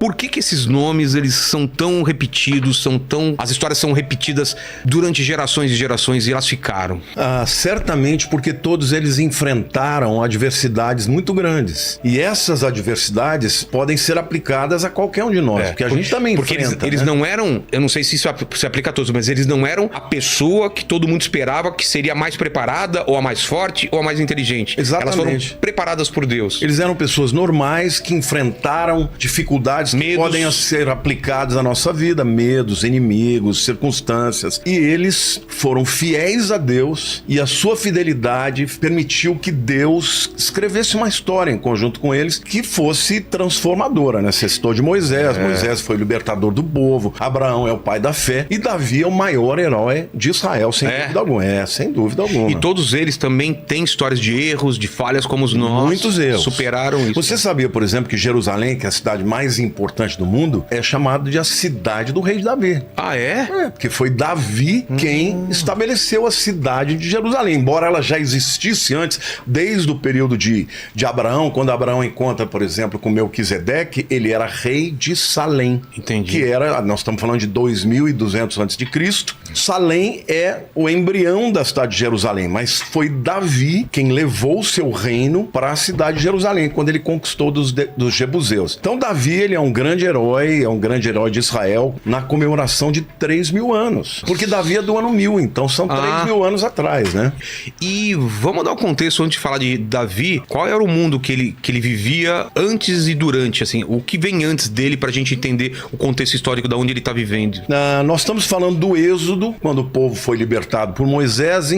Por que esses nomes, eles são tão repetidos, as histórias são repetidas durante gerações e gerações e elas ficaram? Certamente porque todos eles enfrentaram adversidades muito grandes. E essas adversidades podem ser aplicadas a qualquer um de nós, porque a gente também enfrenta. Porque eles não eram, eu não sei se isso se aplica a todos, mas eles não eram a pessoa que todo mundo esperava que seria a mais preparada, ou a mais forte, ou a mais inteligente. Exatamente. Elas foram preparadas por Deus. Eles eram pessoas normais que enfrentaram dificuldades que podem ser aplicadas à nossa vida, medos, inimigos, circunstâncias. E eles foram fiéis a Deus, e a sua fidelidade permitiu que Deus escrevesse uma história em conjunto com eles que fosse transformadora, né? Você citou de Moisés. Moisés foi o libertador do povo, Abraão é o pai da fé, e Davi é o maior herói de Israel, sem dúvida alguma. Sem dúvida alguma. E todos eles também têm histórias de erros, de falhas como os nossos. Muitos erros. Superaram isso. Você sabia, por exemplo, que Jerusalém, que é a cidade mais importante do mundo, é chamada de a cidade do rei Davi. Ah, é? Porque foi Davi quem estabeleceu a cidade de Jerusalém. Embora ela já existisse antes, desde o período de Abraão, quando Abraão encontra, por exemplo, com Melquisedeque, ele era rei de Salém. Entendi. Que era, nós estamos falando de 2200 a.C. Salém é o embrião da cidade de Jerusalém, mas foi Davi quem levou o seu reino para a cidade de Jerusalém, quando ele conquistou dos jebuseus. Então Davi, ele é um grande herói de Israel, na comemoração de 3.000 anos. Porque Davi é do ano 1000, então são 3.000 anos atrás, né? E vamos dar um contexto antes de falar de Davi. Qual era o mundo que ele vivia antes e durante, assim? O que vem antes dele pra gente entender o contexto histórico de onde ele tá vivendo? Nós estamos falando do Êxodo, quando o povo foi libertado por Moisés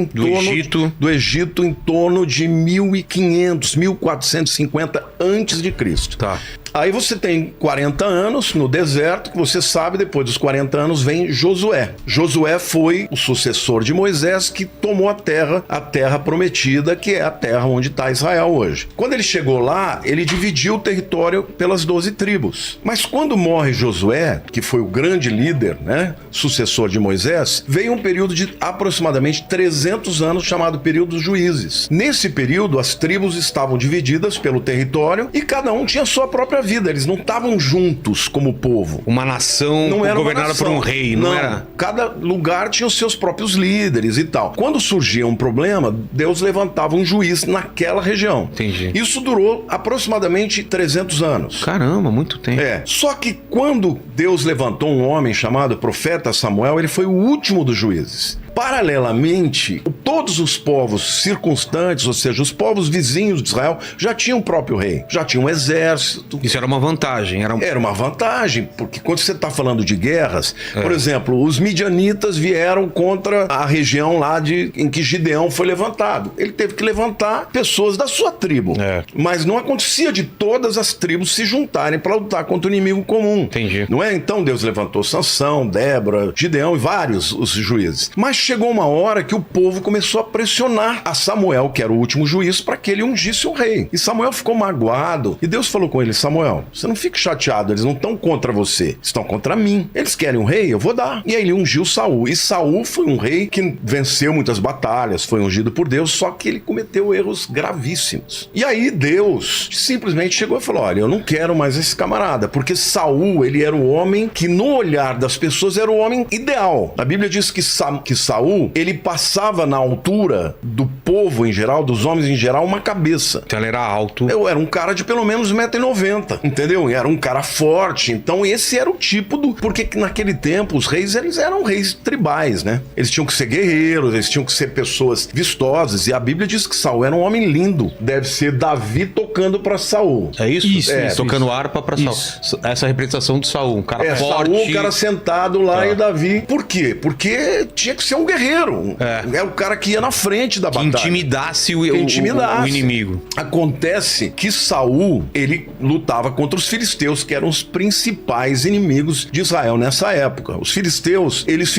do Egito em torno de 1500, 1450 antes de Cristo. Tá. Aí você tem 40 anos no deserto, que você sabe, depois dos 40 anos vem Josué. Josué foi o sucessor de Moisés que tomou a terra prometida, que é a terra onde está Israel hoje. Quando ele chegou lá, ele dividiu o território pelas 12 tribos. Mas quando morre Josué, que foi o grande líder, né, sucessor de Moisés, veio um período de aproximadamente 300 anos chamado período dos juízes. Nesse período, as tribos estavam divididas pelo território e cada um tinha sua própria vida, eles não estavam juntos como povo. Uma nação governada por um rei, não era? Cada lugar tinha os seus próprios líderes e tal. Quando surgia um problema, Deus levantava um juiz naquela região. Entendi. Isso durou aproximadamente 300 anos. Caramba, muito tempo. Só que quando Deus levantou um homem chamado profeta Samuel, ele foi o último dos juízes. Paralelamente, todos os povos circunstantes, ou seja, os povos vizinhos de Israel, já tinham o próprio rei, já tinham um exército. Isso era uma vantagem. Era uma vantagem, porque quando você está falando de guerras, por exemplo, os midianitas vieram contra a região lá em que Gideão foi levantado. Ele teve que levantar pessoas da sua tribo. Mas não acontecia de todas as tribos se juntarem para lutar contra o inimigo comum. Entendi. Não é? Então Deus levantou Sansão, Débora, Gideão e vários os juízes. Mas chegou uma hora que o povo começou a pressionar a Samuel, que era o último juiz, para que ele ungisse o rei. E Samuel ficou magoado. E Deus falou com ele: Samuel, você não fique chateado, eles não estão contra você, estão contra mim. Eles querem um rei, eu vou dar. E aí ele ungiu Saul. E Saul foi um rei que venceu muitas batalhas, foi ungido por Deus, só que ele cometeu erros gravíssimos. E aí Deus simplesmente chegou e falou: olha, eu não quero mais esse camarada, porque Saul, ele era o homem que no olhar das pessoas era o homem ideal. A Bíblia diz que Saul, ele passava na altura do povo em geral, dos homens em geral, uma cabeça. Então ele era alto. Eu era um cara de pelo menos 1,90 m, entendeu? Era um cara forte. Então esse era o tipo do... Porque naquele tempo os reis, eles eram reis tribais, né? Eles tinham que ser guerreiros, eles tinham que ser pessoas vistosas. E a Bíblia diz que Saul era um homem lindo. Deve ser Davi tocando pra Saul. É isso? Isso. Tocando harpa pra Saul. Essa representação de Saul, um cara forte. Saul, o cara sentado lá e Davi. Por quê? Porque tinha que ser um guerreiro. É o cara que ia na frente da batalha. Que intimidasse o inimigo. Acontece que Saul, ele lutava contra os filisteus, que eram os principais inimigos de Israel nessa época. Os filisteus, eles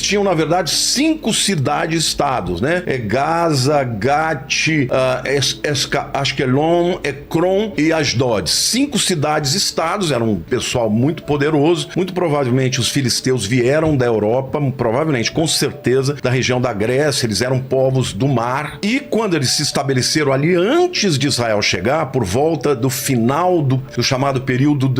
tinham, na verdade, 5 cidades-estados, né? Gaza, Gat, Ashkelon, Ekron e Asdod. 5 cidades-estados, eram um pessoal muito poderoso. Muito provavelmente os filisteus vieram da Europa, provavelmente com com certeza da região da Grécia, eles eram povos do mar. E quando eles se estabeleceram ali, antes de Israel chegar, por volta do final do chamado período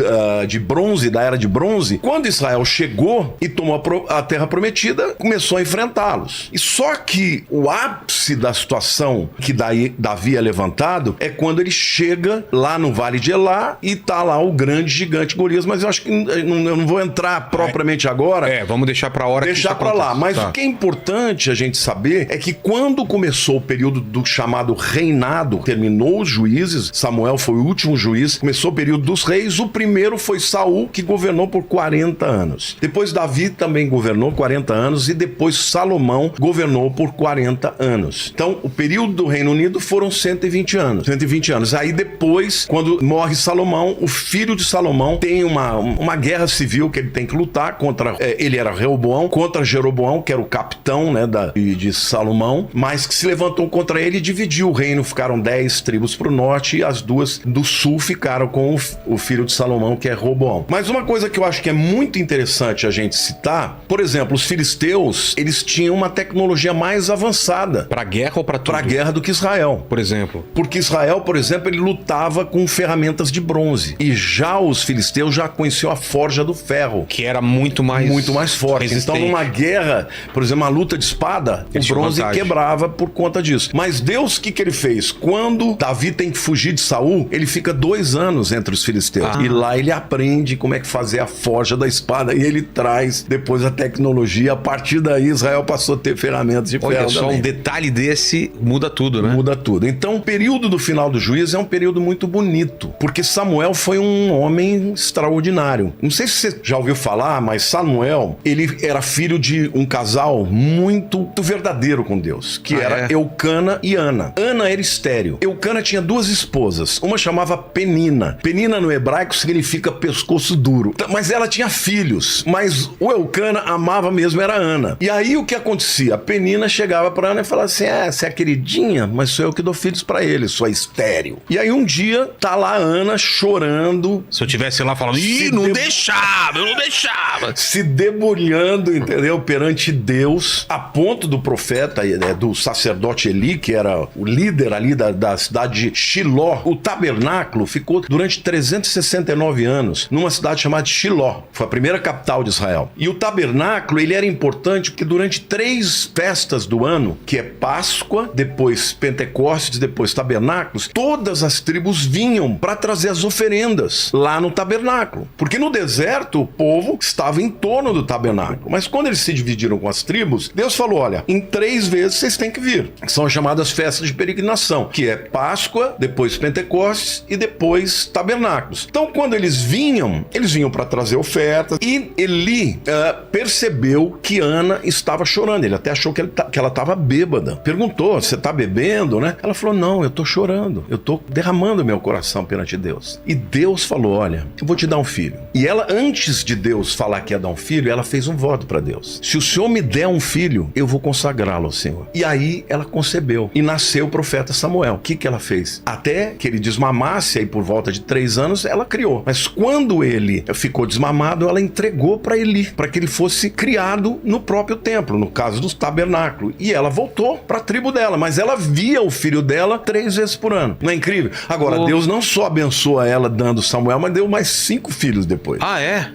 de bronze, da era de bronze, quando Israel chegou e tomou a terra prometida, começou a enfrentá-los. E só que o ápice da situação que Davi é levantado é quando ele chega lá no Vale de Elá e tá lá o grande gigante Golias, mas eu acho que eu não vou entrar propriamente agora. Vamos deixar pra hora que deixar pra lá. Mas o que é importante a gente saber é que quando começou o período do chamado reinado, terminou os juízes, Samuel foi o último juiz, começou o período dos reis, o primeiro foi Saul, que governou por 40 anos. Depois Davi também governou 40 anos e depois Salomão governou por 40 anos. Então, o período do Reino Unido foram 120 anos. 120 anos. Aí depois, quando morre Salomão, o filho de Salomão tem uma guerra civil que ele tem que lutar contra, ele era Reoboão, contra Jeroboão, que era o capitão, né, de Salomão, mas que se levantou contra ele e dividiu o reino. Ficaram 10 tribos pro norte e as 2 do sul ficaram com o filho de Salomão, que é Roboão. Mas uma coisa que eu acho que é muito interessante a gente citar, por exemplo, os filisteus, eles tinham uma tecnologia mais avançada. Pra guerra ou pra tudo? Pra guerra do que Israel. Por exemplo? Porque Israel, por exemplo, ele lutava com ferramentas de bronze. E já os filisteus já conheciam a forja do ferro. Que era muito mais forte. resistente. Então, numa guerra, por exemplo, uma luta de espada, o bronze quebrava por conta disso. Mas Deus, o que ele fez? Quando Davi tem que fugir de Saul, ele fica 2 anos entre os filisteus. E lá ele aprende como é que fazer a forja da espada. E ele traz depois a tecnologia. A partir daí, Israel passou a ter ferramentas de ferro. Olha só, um detalhe desse muda tudo, né? Muda tudo. Então, o período do final do juízo é um período muito bonito, porque Samuel foi um homem extraordinário. Não sei se você já ouviu falar, mas Samuel, ele era filho de um casal muito verdadeiro com Deus, que era Eucana e Ana. Ana era estéril. Eucana tinha 2 esposas. Uma chamava Penina. Penina no hebraico significa pescoço duro. Mas ela tinha filhos. Mas o Eucana amava mesmo, era Ana. E aí o que acontecia? A Penina chegava pra Ana e falava assim: você é queridinha, mas sou eu que dou filhos pra ele, sou estéril. E aí um dia tá lá a Ana chorando. Se eu tivesse lá falando, eu não deixava. Se debulhando, entendeu? Perante Deus, a ponto do profeta, do sacerdote Eli, que era o líder ali da cidade de Shiló. O tabernáculo ficou durante 369 anos numa cidade chamada Shiló. Foi a primeira capital de Israel. E o tabernáculo, ele era importante porque durante 3 festas do ano, que é Páscoa, depois Pentecostes, depois tabernáculos, todas as tribos vinham para trazer as oferendas lá no tabernáculo. Porque no deserto, o povo estava em torno do tabernáculo. Mas quando eles se dividiram com as tribos, Deus falou: olha, em 3 vezes vocês têm que vir. São chamadas festas de peregrinação, que é Páscoa, depois Pentecostes e depois tabernáculos. Então, quando eles vinham para trazer ofertas. E Eli percebeu que Ana estava chorando. Ele até achou que ela estava bêbada. Perguntou: você está bebendo, né? Ela falou: não, eu estou chorando. Eu estou derramando meu coração perante Deus. E Deus falou: olha, eu vou te dar um filho. E ela, antes de Deus falar que ia dar um filho, ela fez um voto para Deus: se o Senhor me der um filho, eu vou consagrá-lo ao Senhor. E aí ela concebeu. E nasceu o profeta Samuel. O que ela fez? Até que ele desmamasse, aí por volta de 3 anos, ela criou. Mas quando ele ficou desmamado, ela entregou para Eli, para que ele fosse criado no próprio templo, no caso do tabernáculo. E ela voltou para a tribo dela, mas ela via o filho dela 3 vezes por ano. Não é incrível? Agora, Deus não só abençoa ela dando Samuel, mas deu mais 5 filhos depois.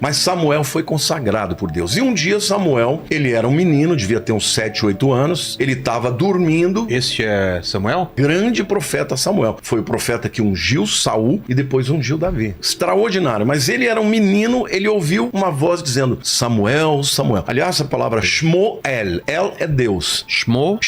Mas Samuel foi consagrado por Deus. E um dia Samuel, ele era um menino, devia ter uns 7, 8 anos, ele estava dormindo. Este é Samuel? Grande profeta Samuel. Foi o profeta que ungiu Saul e depois ungiu Davi. Extraordinário. Mas ele era um menino, ele ouviu uma voz dizendo: Samuel, Samuel. Aliás, a palavra Shmoel, El é Deus. Shmo,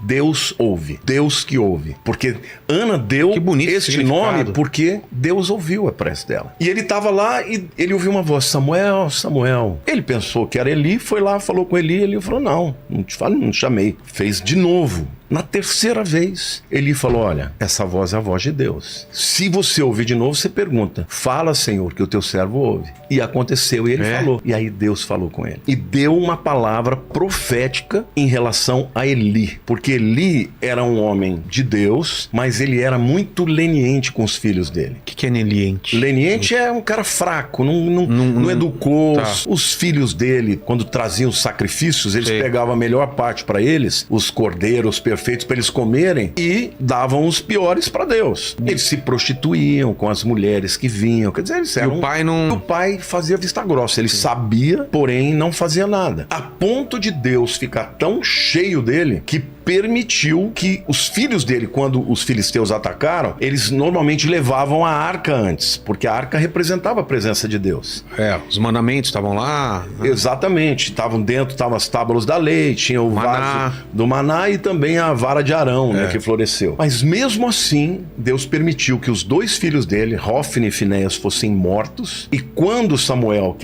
Deus ouve. Deus que ouve. Porque Ana deu este nome porque Deus ouviu a prece dela. E ele estava lá e ele ouviu uma voz: Samuel, Samuel. Ele pensou que era Eli, foi lá, falou com Eli, ele falou: não te chamei. Fez de novo. Na terceira vez, Eli falou, olha, essa voz é a voz de Deus. Se você ouvir de novo, você pergunta, fala, Senhor, que o teu servo ouve. E aconteceu, e ele falou. E aí Deus falou com ele. E deu uma palavra profética em relação a Eli. Porque Eli era um homem de Deus, mas ele era muito leniente com os filhos dele. O que é leniente? Leniente é um cara fraco, não educou. Os filhos dele, quando traziam os sacrifícios, eles pegavam a melhor parte para eles, os cordeiros perfeitos para eles comerem, e davam os piores para Deus. Eles se prostituíam com as mulheres que vinham. Quer dizer, eles eram... o pai não... O pai fazia vista grossa. Ele sabia, porém não fazia nada. A ponto de Deus ficar tão cheio dele que permitiu que os filhos dele, quando os filisteus atacaram, eles normalmente levavam a arca antes, porque a arca representava a presença de Deus. Os mandamentos estavam lá. Exatamente, estavam dentro, estavam as tábuas da lei, tinha o vaso do maná e também a vara de Arão, né, que floresceu. Mas mesmo assim, Deus permitiu que os dois filhos dele, Hófni e Finéias, fossem mortos, e quando Samuel,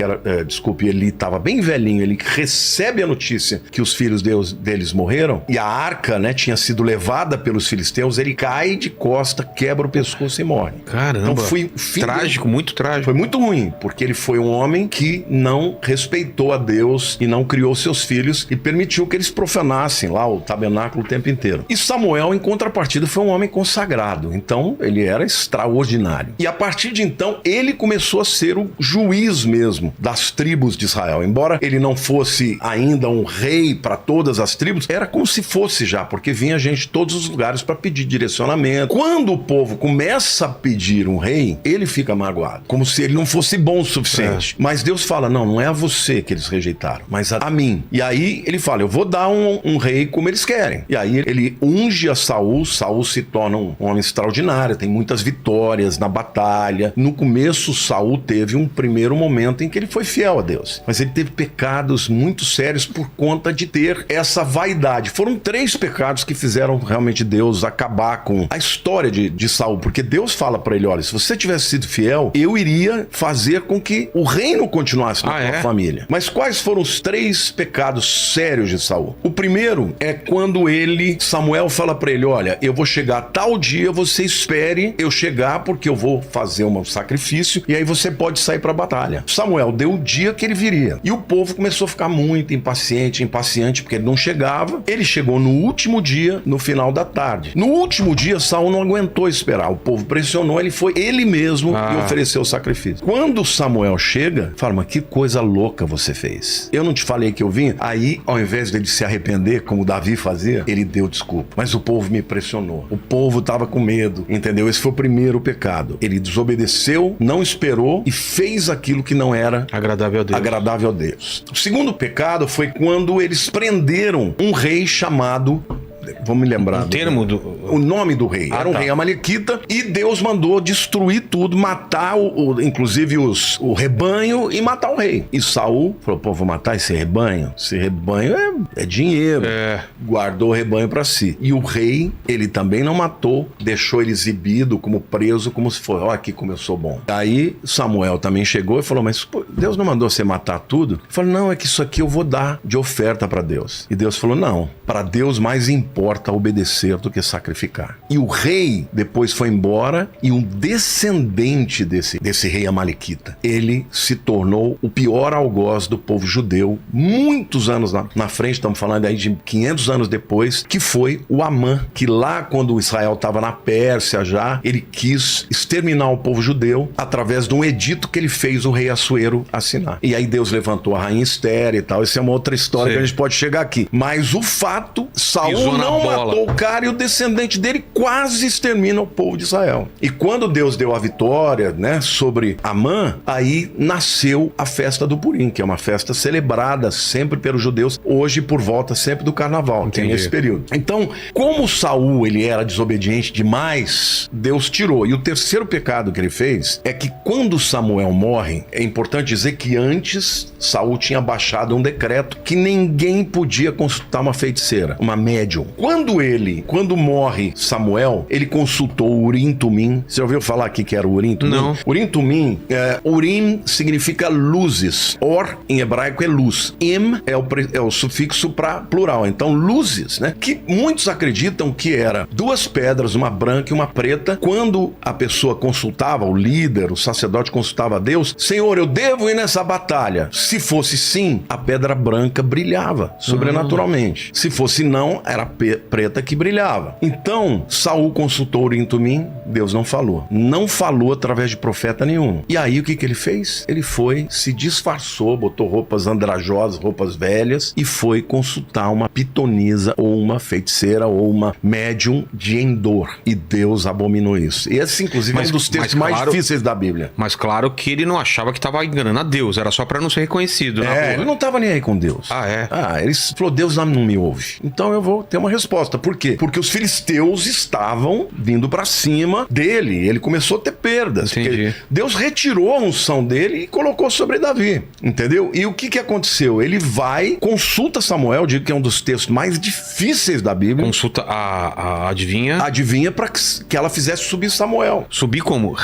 Eli estava bem velhinho, ele recebe a notícia que os filhos deles morreram, e a arca, né, tinha sido levada pelos filisteus, ele cai de costa, quebra o pescoço e morre. Caramba, então foi trágico, muito trágico. Foi muito ruim, porque ele foi um homem que não respeitou a Deus e não criou seus filhos e permitiu que eles profanassem lá o tabernáculo o tempo inteiro. E Samuel, em contrapartida, foi um homem consagrado, então ele era extraordinário. E a partir de então, ele começou a ser o juiz mesmo das tribos de Israel. Embora ele não fosse ainda um rei para todas as tribos, era como se fosse já, porque vinha gente de todos os lugares para pedir direcionamento. Quando o povo começa a pedir um rei, ele fica magoado, como se ele não fosse bom o suficiente. Mas Deus fala, não é a você que eles rejeitaram, mas a mim. E aí ele fala, eu vou dar um rei como eles querem. E aí ele unge a Saul se torna um homem extraordinário, tem muitas vitórias na batalha. No começo, Saul teve um primeiro momento em que ele foi fiel a Deus, mas ele teve pecados muito sérios por conta de ter essa vaidade. Foram 3 pecados que fizeram realmente Deus acabar com a história de Saul, porque Deus fala para ele, olha, se você tivesse sido fiel, eu iria fazer com que o reino continuasse na tua família. Mas quais foram os 3 pecados sérios de Saul? O primeiro é quando Samuel fala para ele, olha, eu vou chegar tal dia, você espere eu chegar porque eu vou fazer um sacrifício e aí você pode sair para a batalha. Samuel deu o dia que ele viria. E o povo começou a ficar muito impaciente porque ele não chegava. Ele chegou no último dia, no final da tarde. No último dia, Saul não aguentou esperar. O povo pressionou, ele foi ele mesmo e ofereceu o sacrifício. Quando Samuel chega, fala, mas que coisa louca você fez. Eu não te falei que eu vim? Aí, ao invés dele se arrepender, como Davi fazia, ele deu desculpa. Mas o povo me pressionou. O povo estava com medo, entendeu? Esse foi o primeiro pecado. Ele desobedeceu, não esperou e fez aquilo que não era agradável a Deus. O segundo pecado foi quando eles prenderam um rei chamado... Vamos me lembrar. O nome do rei. Era um rei amalequita e Deus mandou destruir tudo, matar inclusive o rebanho e matar o rei. E Saul falou, vou matar esse rebanho? Esse rebanho é dinheiro. Guardou o rebanho para si. E o rei, ele também não matou, deixou ele exibido como preso, como se fosse, olha aqui como eu sou bom. Aí Samuel também chegou e falou, mas Deus não mandou você matar tudo? Ele falou, não, é que isso aqui eu vou dar de oferta para Deus. E Deus falou, não, para Deus mais importa obedecer do que sacrificar. E o rei depois foi embora e um descendente desse rei amalequita, ele se tornou o pior algoz do povo judeu muitos anos na frente, estamos falando aí de 500 anos depois, que foi o Amã, que lá quando Israel estava na Pérsia já, ele quis exterminar o povo judeu através de um edito que ele fez o rei Assuero assinar. E aí Deus levantou a rainha Esther e tal, essa é uma outra história que a gente pode chegar aqui. Mas o fato, Saul não matou o cara e o descendente dele quase extermina o povo de Israel. E quando Deus deu a vitória, né, sobre Amã, aí nasceu a festa do Purim, que é uma festa celebrada sempre pelos judeus, hoje por volta sempre do carnaval, que é nesse período. Então, como Saul ele era desobediente demais, Deus tirou. E o terceiro pecado que ele fez é que quando Samuel morre, é importante dizer que antes Saul tinha baixado um decreto que ninguém podia consultar uma feiticeira, uma médium. Quando morre Samuel, ele consultou o Urim Tumim. Você já ouviu falar aqui que era o Urim Tumim? Não. Urim Tumim, Urim significa luzes. Or, em hebraico, é luz. Im é o sufixo para plural. Então, luzes, né? Que muitos acreditam que era duas pedras, uma branca e uma preta. Quando a pessoa consultava, o líder, o sacerdote consultava a Deus, Senhor, eu devo ir nessa batalha. Se fosse sim, a pedra branca brilhava sobrenaturalmente. Se fosse não, era preta que brilhava. Então, Saul consultou Urim Tumim, Deus não falou. Não falou através de profeta nenhum. E aí o que ele fez? Ele foi, se disfarçou, botou roupas andrajosas, roupas velhas e foi consultar uma pitonisa ou uma feiticeira ou uma médium de Endor. E Deus abominou isso. Esse, inclusive, é um dos textos mais difíceis da Bíblia. Mas claro que ele não achava que estava enganando a Deus, era só para não ser reconhecido. Ele não estava nem aí com Deus. Ele falou, Deus não me ouve. Então eu vou ter uma resposta. Por quê? Porque os filisteus estavam vindo para cima dele. Ele começou a ter perdas. Entendi. Deus retirou a unção dele e colocou sobre Davi. Entendeu? E o que aconteceu? Ele vai, consulta Samuel, digo que é um dos textos mais difíceis da Bíblia. Consulta a adivinha. Adivinha para que ela fizesse subir Samuel. Subir como?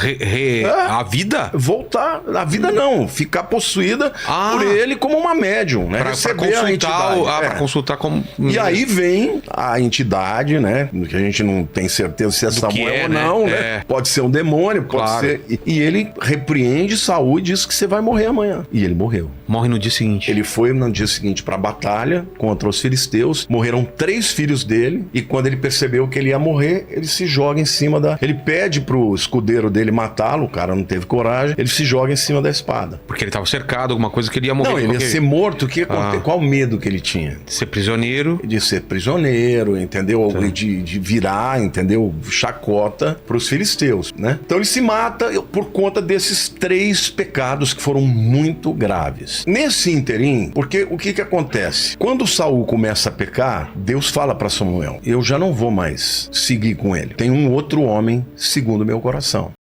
A vida? Voltar. A vida não. Ficar possuída por ele como uma médium, né? Receber a entidade. Para consultar como... E aí vem a entidade, né? Que a gente não tem certeza se é Samuel ou não, né? Pode ser um demônio, pode ser... E ele repreende Saul e diz que você vai morrer amanhã. E ele morreu. Morre no dia seguinte. Ele foi no dia seguinte para a batalha contra os filisteus. Morreram 3 filhos dele. E quando ele percebeu que ele ia morrer, ele se joga em cima da... Ele pede pro escudeiro dele matá-lo. O cara não teve coragem. Ele se joga em cima da espada. Porque ele estava cercado, alguma coisa que ele ia morrer. Não, ele ia ser morto. O que qual o medo que ele tinha? De ser prisioneiro. De ser prisioneiro, entendeu? De virar, entendeu? Chacota pros filisteus, né? Então ele se mata por conta desses 3 pecados que foram muito graves. Nesse interim, porque o que acontece? Quando Saul começa a pecar, Deus fala para Samuel, eu já não vou mais seguir com ele. Tem um outro homem segundo o meu coração.